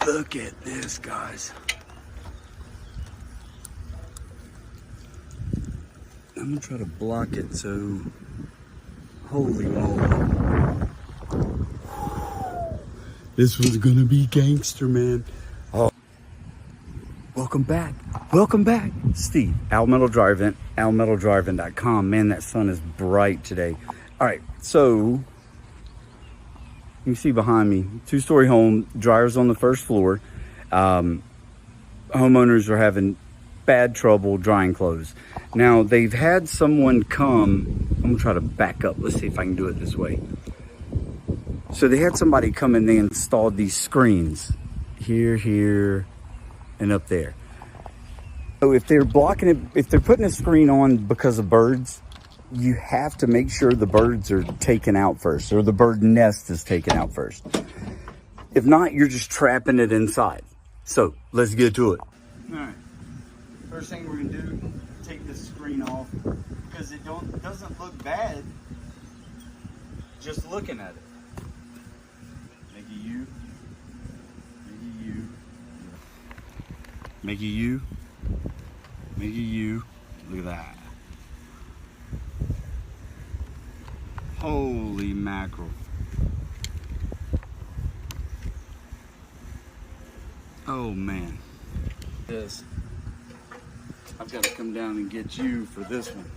Look at this, guys. I'm gonna try to block it so, holy moly. This was gonna be gangster, man. Oh, welcome back. Welcome back, Steve. Al Metal Dryer Vent, almetaldryervent.com. Man, that sun is bright today. All right, so you can see behind me, two-story home, dryers on the first floor. Homeowners are having bad trouble drying clothes. Now, they've had someone come, I'm gonna try to back up. Let's see if I can do it this way. So they had somebody come and they installed these screens here, here, and up there. So if they're blocking it, if they're putting a screen on because of birds, you have to make sure the birds are taken out first, or the bird nest is taken out first. If not, you're just trapping it inside. So let's get to it. All right. First thing we're gonna do, take this screen off because it doesn't look bad just looking at it. Make a U. Make a U. Make a U. Make a U. Look at that. Holy mackerel. Oh man. This. I've got to come down and get you for this one.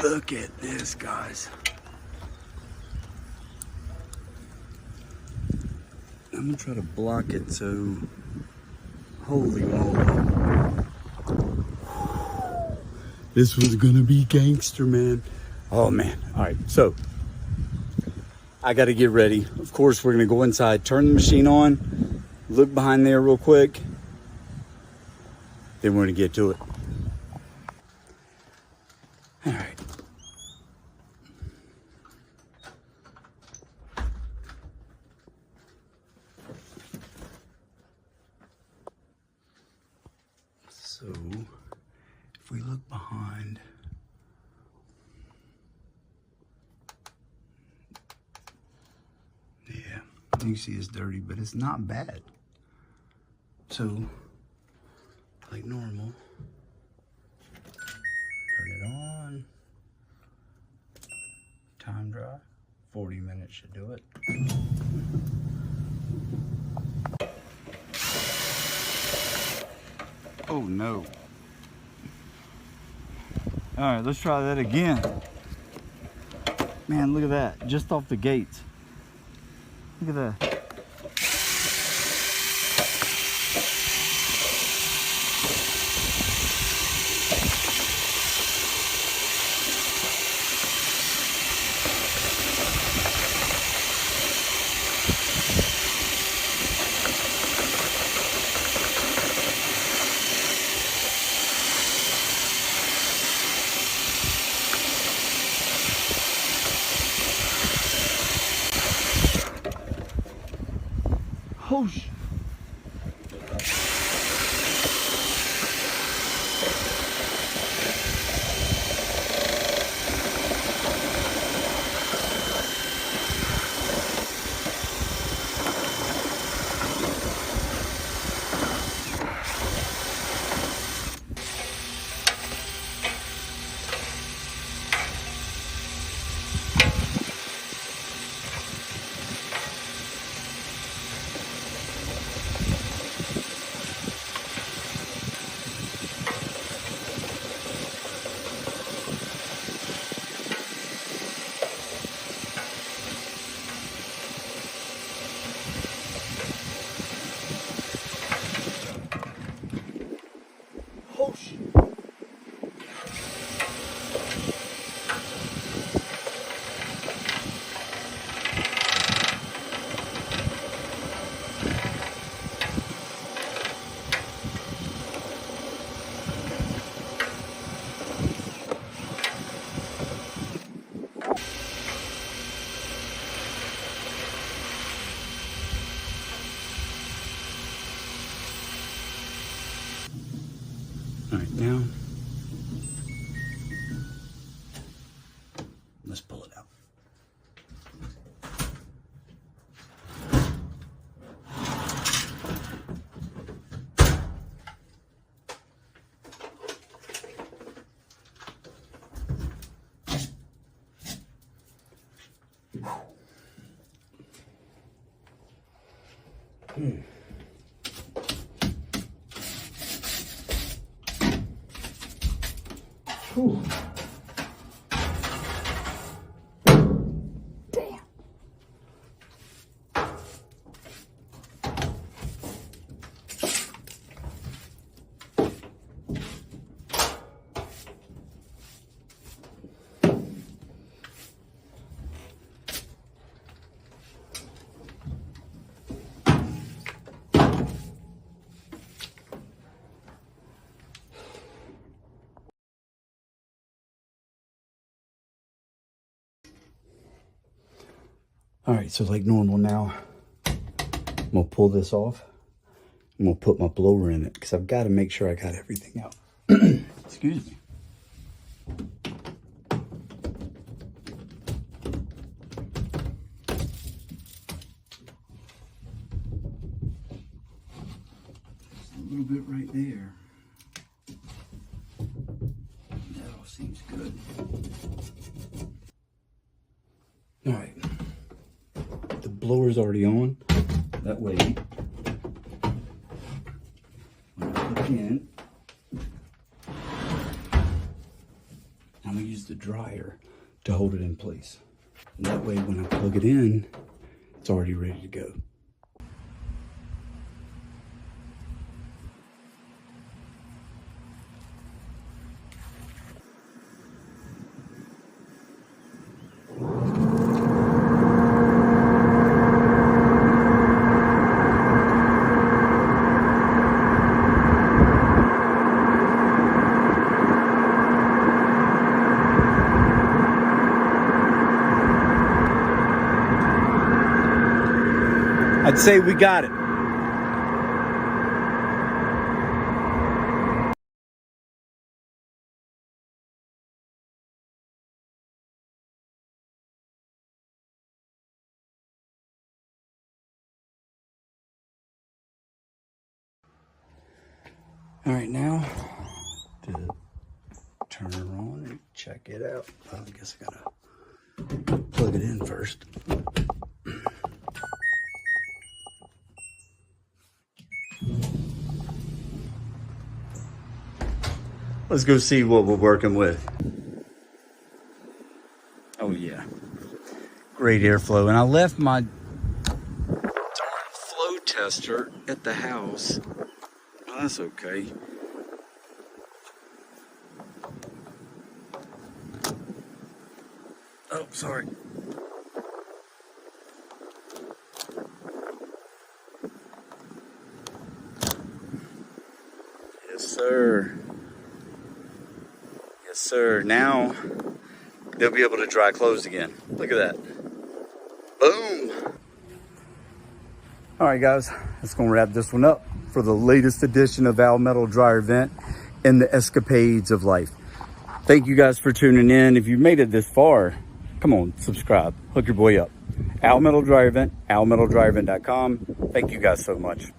Look at this, guys. I'm gonna try to block it so, holy moly. This was gonna be gangster, man. Oh man. All right, so I got to get ready. Of course, we're gonna go inside, turn the machine on, look behind there real quick, then we're gonna get to it. All right. So, if we look behind, yeah, you can see it's dirty, but it's not bad. So, like normal, turn it on, time dry, 40 minutes should do it. Oh no. All right, let's try that again. Man, look at that, just off the gates. Look at that. Whoosh. All right, now let's pull it out. Whew. All right, so like normal now, I'm gonna pull this off. I'm gonna put my blower in it because I've got to make sure I got everything out. Excuse me. Just a little bit right there. That all seems good. All right. The blower's already on. That way, when I hook in, I'm gonna use the dryer to hold it in place. And that way, when I plug it in, it's already ready to go. I'd say we got it. All right, now to turn it on and check it out. Well, I guess I gotta plug it in first. Let's go see what we're working with. Oh yeah, great airflow. And I left my darn flow tester at the house. Oh, that's okay. Oh, sorry. Yes, sir. Yes, sir. Now they'll be able to dry clothes again. Look at that. Boom. All right, guys, that's going to wrap this one up for the latest edition of Al Metal Dryer Vent and the escapades of life. Thank you guys for tuning in. If you made it this far, come on, subscribe. Hook your boy up. Al Metal Dryer Vent, almetaldryervent.com. Thank you guys so much.